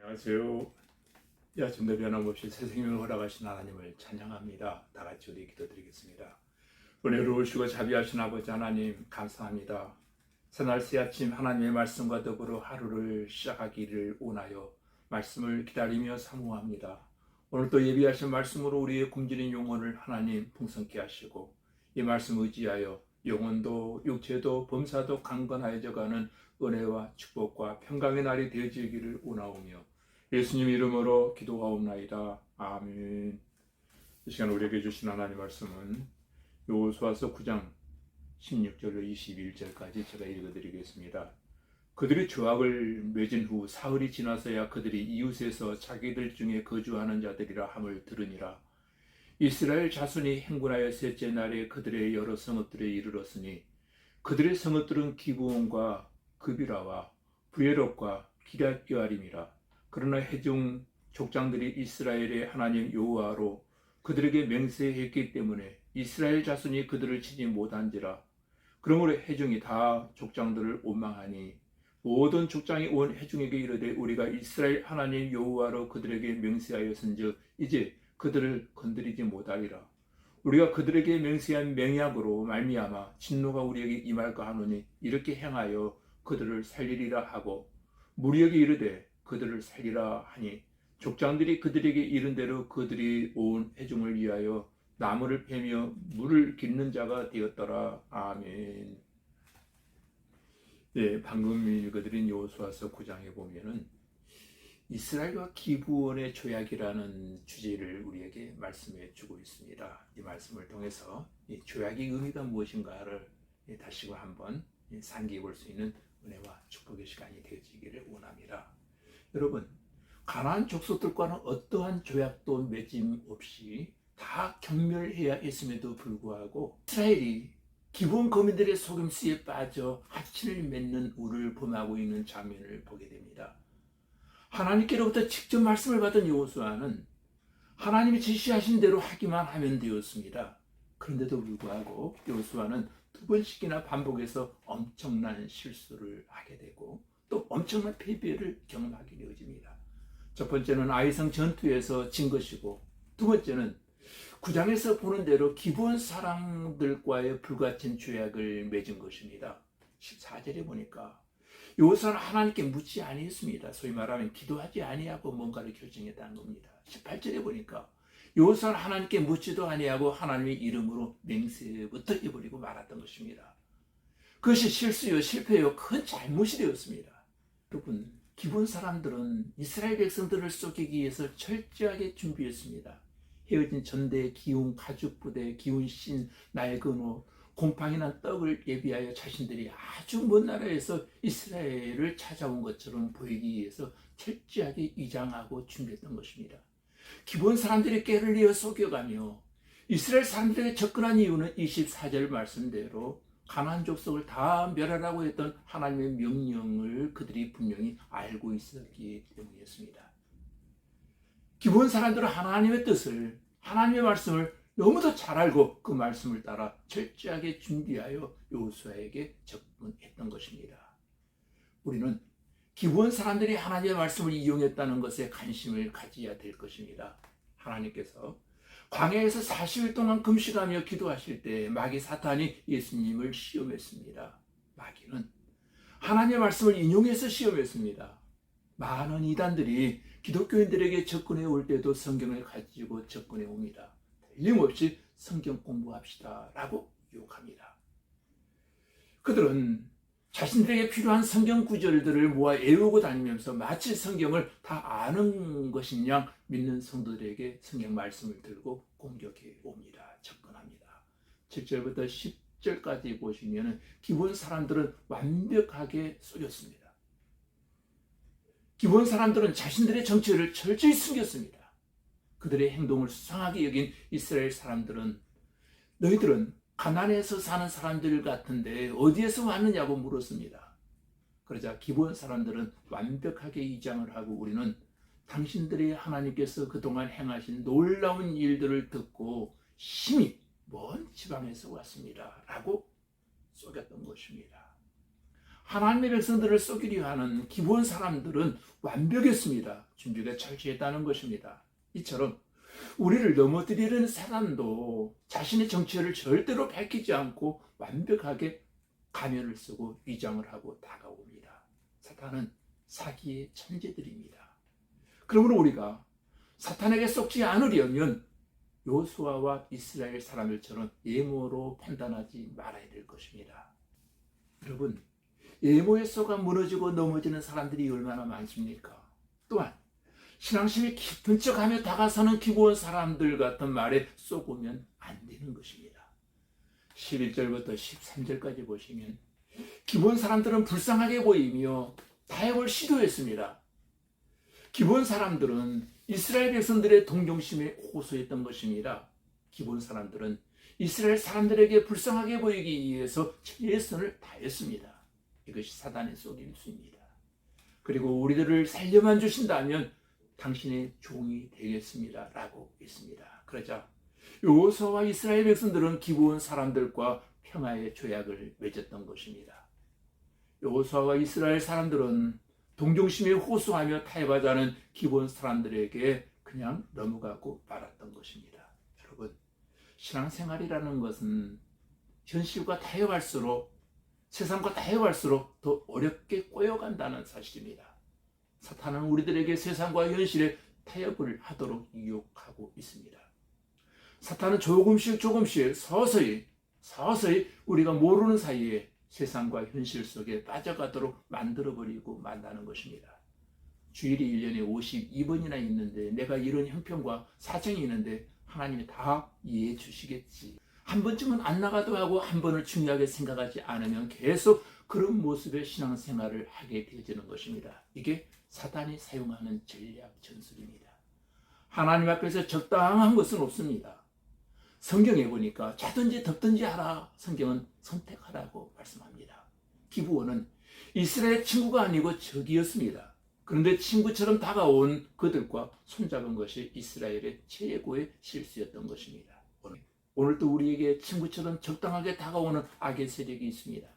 안녕하세요. 이 아침도 변함없이 새 생명을 허락하신 하나님을 찬양합니다. 다 같이 우리 기도드리겠습니다. 은혜로우시고 자비하신 아버지 하나님 감사합니다. 새날 새 아침 하나님의 말씀과 더불어 하루를 시작하기를 원하여 말씀을 기다리며 사모합니다. 오늘도 예비하신 말씀으로 우리의 굶주린 영혼을 하나님 풍성케 하시고 이 말씀 의지하여 영혼도 육체도 범사도 강건하여져가는 은혜와 축복과 평강의 날이 되어지기를 원하오며 예수님 이름으로 기도하옵나이다. 아멘. 이 시간 우리에게 주신 하나님 말씀은 여호수아서 9장 16절로 21절까지 제가 읽어드리겠습니다. 그들이 조약을 맺은 후 사흘이 지나서야 그들이 이웃에서 자기들 중에 거주하는 자들이라 함을 들으니라. 이스라엘 자손이 행군하여 셋째 날에 그들의 여러 성읍들에 이르렀으니 그들의 성읍들은 기브온과 그비라와 부에롯과 기럇여아림이라. 그러나 회중 족장들이 이스라엘의 하나님 여호와로 그들에게 맹세했기 때문에 이스라엘 자손이 그들을 치지 못한지라. 그러므로 회중이 다 족장들을 원망하니 모든 족장이 온 회중에게 이르되 우리가 이스라엘 하나님 여호와로 그들에게 맹세하였은즉 이제 그들을 건드리지 못하리라. 우리가 그들에게 맹세한 맹약으로 말미암아 진노가 우리에게 임할까 하노니 이렇게 행하여 그들을 살리리라 하고 무리에게 이르되 그들을 살리라 하니 족장들이 그들에게 이른 대로 그들이 온 회중을 위하여 나무를 패며 물을 깃는 자가 되었더라. 아멘. 네, 방금 읽어드린 여호수아서 9장에 보면은 이스라엘과 기브온의 조약이라는 주제를 우리에게 말씀해 주고 있습니다. 이 말씀을 통해서 이 조약의 의미가 무엇인가를 다시금 한번 상기해 볼 수 있는 은혜와 축복의 시간이 되어지기를 원합니다. 여러분, 가나안 족속들과는 어떠한 조약도 맺임 없이 다 경멸해야 했음에도 불구하고 이스라엘이 기브온 거민들의 속임수에 빠져 합친을 맺는 우를 범하고 있는 장면을 보게 됩니다. 하나님께로부터 직접 말씀을 받은 여호수아는 하나님이 지시하신 대로 하기만 하면 되었습니다. 그런데도 불구하고 여호수아는 두 번씩이나 반복해서 엄청난 실수를 하게 되고 또 엄청난 패배를 경험하게 되어집니다. 첫 번째는 아이성 전투에서 진 것이고 두 번째는 9장에서 보는 대로 기브온 사람들과의 불같은 조약을 맺은 것입니다. 14절에 보니까 여호수아는 하나님께 묻지 아니했습니다. 소위 말하면 기도하지 아니하고 뭔가를 결정했다는 겁니다. 18절에 보니까 여호수아는 하나님께 묻지도 아니하고 하나님의 이름으로 맹세부터 해버리고 말았던 것입니다. 그것이 실수요 실패요 큰 잘못이 되었습니다. 여러분, 기브온 사람들은 이스라엘 백성들을 속이기 위해서 철저하게 준비했습니다. 헤어진 전대, 기운 가죽부대, 기운 신, 낡은 옷, 곰팡이 난 떡을 예비하여 자신들이 아주 먼 나라에서 이스라엘을 찾아온 것처럼 보이기 위해서 철저하게 위장하고 준비했던 것입니다. 기브온 사람들이 꾀를 이어 속여가며 이스라엘 사람들에게 접근한 이유는 24절 말씀대로 가나안 족속을 다 멸하라고 했던 하나님의 명령을 그들이 분명히 알고 있었기 때문이었습니다. 기브온 사람들은 하나님의 뜻을, 하나님의 말씀을 너무도 잘 알고 그 말씀을 따라 철저하게 준비하여 여호수아에게 접근했던 것입니다. 우리는 기브온 사람들이 하나님의 말씀을 이용했다는 것에 관심을 가져야 될 것입니다. 하나님께서 광야에서 40일 동안 금식하며 기도하실 때 마귀 사탄이 예수님을 시험했습니다. 마귀는 하나님의 말씀을 인용해서 시험했습니다. 많은 이단들이 기독교인들에게 접근해 올 때도 성경을 가지고 접근해 옵니다. 틀림없이 성경 공부합시다 라고 유혹합니다. 그들은 자신들에게 필요한 성경 구절들을 모아 외우고 다니면서 마치 성경을 다 아는 것인 양 믿는 성도들에게 성경 말씀을 들고 공격해 옵니다. 접근합니다. 7절부터 10절까지 보시면 기브온 사람들은 완벽하게 속였습니다. 기브온 사람들은 자신들의 정체를 철저히 숨겼습니다. 그들의 행동을 수상하게 여긴 이스라엘 사람들은 너희들은 가나안에서 사는 사람들 같은데 어디에서 왔느냐고 물었습니다. 그러자 기브온 사람들은 완벽하게 위장을 하고 우리는 당신들의 하나님께서 그동안 행하신 놀라운 일들을 듣고 심히 먼 지방에서 왔습니다 라고 속였던 것입니다. 하나님의 백성들을 쏘기려 하는 기브온 사람들은 완벽했습니다. 준비가 철저했다는 것입니다. 이처럼 우리를 넘어뜨리려는 사람도 자신의 정체를 절대로 밝히지 않고 완벽하게 가면을 쓰고 위장을 하고 다가옵니다. 사탄은 사기의 천재들입니다. 그러므로 우리가 사탄에게 속지 않으려면 여호수아와 이스라엘 사람들처럼 예모로 판단하지 말아야 될 것입니다. 여러분, 예모에 속아 무너지고 넘어지는 사람들이 얼마나 많습니까? 또한 신앙심이 깊은 척하며 다가서는 기브온 사람들 같은 말에 쏘으면 안 되는 것입니다. 11절부터 13절까지 보시면 기브온 사람들은 불쌍하게 보이며 타협을 시도했습니다. 기브온 사람들은 이스라엘 백성들의 동정심에 호소했던 것입니다. 기브온 사람들은 이스라엘 사람들에게 불쌍하게 보이기 위해서 최선을 다했습니다. 이것이 사단의 속임수입니다. 그리고 우리들을 살려만 주신다면 당신의 종이 되겠습니다 라고 했습니다. 그러자 여호수아와 이스라엘 백성들은 기브온 사람들과 평화의 조약을 맺었던 것입니다. 여호수아와 이스라엘 사람들은 동정심에 호소하며 타협하자는 기브온 사람들에게 그냥 넘어가고 말았던 것입니다. 여러분, 신앙생활이라는 것은 현실과 타협할수록, 세상과 타협할수록 더 어렵게 꼬여간다는 사실입니다. 사탄은 우리들에게 세상과 현실에 타협을 하도록 유혹하고 있습니다. 사탄은 조금씩 서서히 우리가 모르는 사이에 세상과 현실 속에 빠져가도록 만들어버리고 만다는 것입니다. 주일이 1년에 52번이나 있는데 내가 이런 형편과 사정이 있는데 하나님이 다 이해해 주시겠지. 한 번쯤은 안 나가도 하고 한 번을 중요하게 생각하지 않으면 계속 그런 모습의 신앙생활을 하게 되어지는 것입니다. 이게 사탄이 사용하는 전략 전술입니다. 하나님 앞에서 적당한 것은 없습니다. 성경에 보니까 자든지 덥든지 하라. 성경은 선택하라고 말씀합니다. 기브온은 이스라엘의 친구가 아니고 적이었습니다. 그런데 친구처럼 다가온 그들과 손잡은 것이 이스라엘의 최고의 실수였던 것입니다. 오늘도 우리에게 친구처럼 적당하게 다가오는 악의 세력이 있습니다.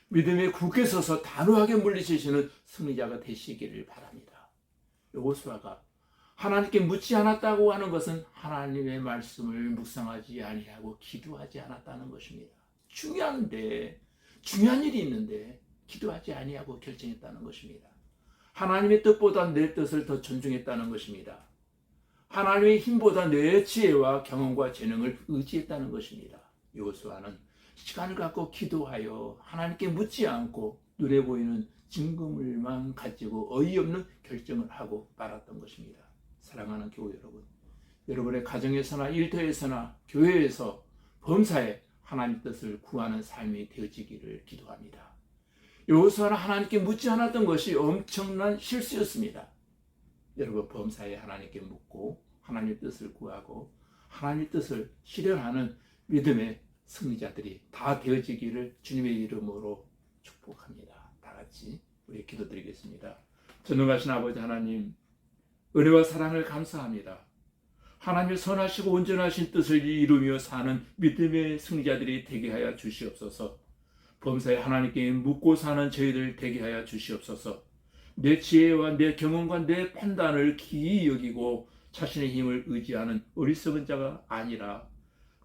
믿음에 굳게 서서 단호하게 물리치시는 승리자가 되시기를 바랍니다. 여호수아가 하나님께 묻지 않았다고 하는 것은 하나님의 말씀을 묵상하지 아니하고 기도하지 않았다는 것입니다. 중요한 일이 있는데 기도하지 아니하고 결정했다는 것입니다. 하나님의 뜻보다 내 뜻을 더 존중했다는 것입니다. 하나님의 힘보다 내 지혜와 경험과 재능을 의지했다는 것입니다. 여호수아는 시간을 갖고 기도하여 하나님께 묻지 않고 눈에 보이는 증거물만 가지고 어이없는 결정을 하고 말았던 것입니다. 사랑하는 교회 여러분, 여러분의 가정에서나 일터에서나 교회에서 범사에 하나님 뜻을 구하는 삶이 되어지기를 기도합니다. 여호수아는 하나님께 묻지 않았던 것이 엄청난 실수였습니다. 여러분, 범사에 하나님께 묻고 하나님의 뜻을 구하고 하나님의 뜻을 실현하는 믿음의 승리자들이 다 되어지기를 주님의 이름으로 축복합니다. 다 같이 우리 기도드리겠습니다. 전능하신 아버지 하나님, 은혜와 사랑을 감사합니다. 하나님의 선하시고 온전하신 뜻을 이루며 사는 믿음의 승리자들이 되게 하여 주시옵소서. 범사에 하나님께 묻고 사는 저희들 되게 하여 주시옵소서. 내 지혜와 내 경험과 내 판단을 기이 여기고 자신의 힘을 의지하는 어리석은 자가 아니라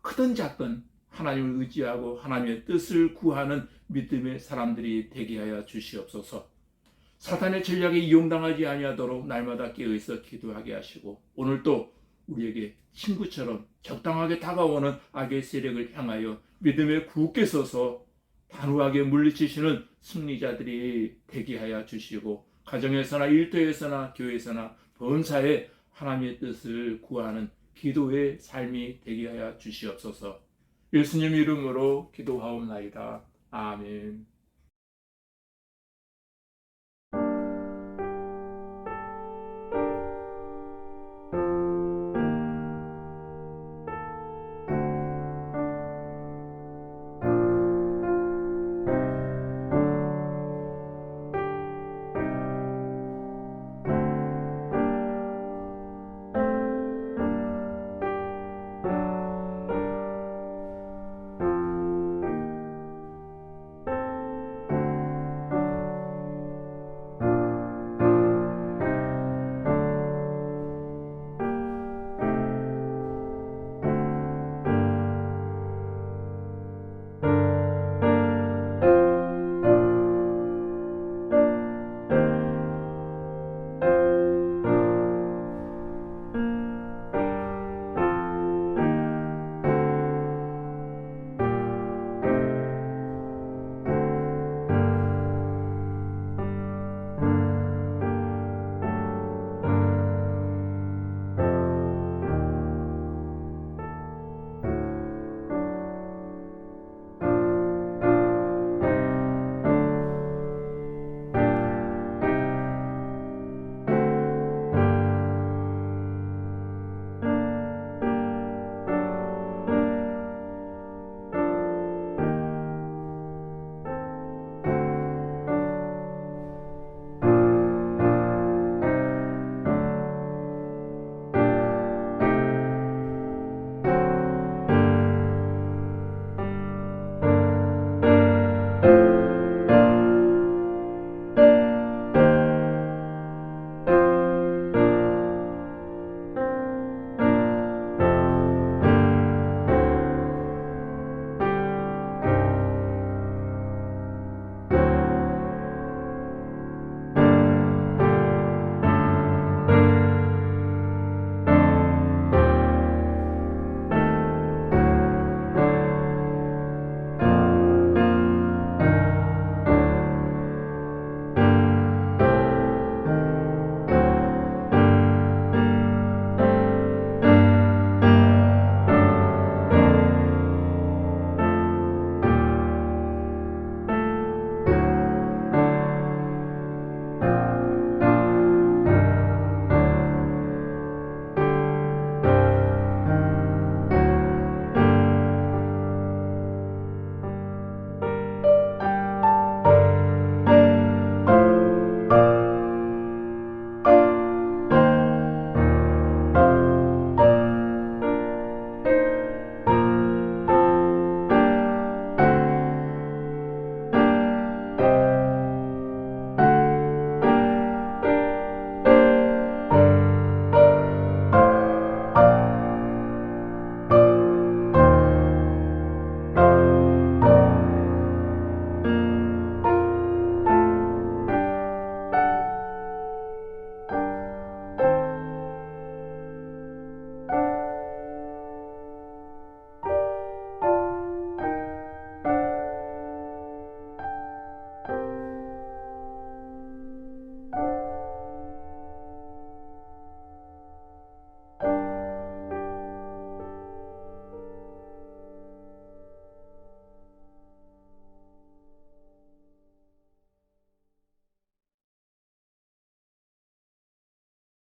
크든 작든 하나님을 의지하고 하나님의 뜻을 구하는 믿음의 사람들이 되게 하여 주시옵소서. 사탄의 전략에 이용당하지 아니하도록 날마다 깨어있어 기도하게 하시고 오늘도 우리에게 친구처럼 적당하게 다가오는 악의 세력을 향하여 믿음에 굳게 서서 단호하게 물리치시는 승리자들이 되게 하여 주시고 가정에서나 일터에서나 교회에서나 범사에 하나님의 뜻을 구하는 기도의 삶이 되게 하여 주시옵소서. 예수님 이름으로 기도하옵나이다. 아멘.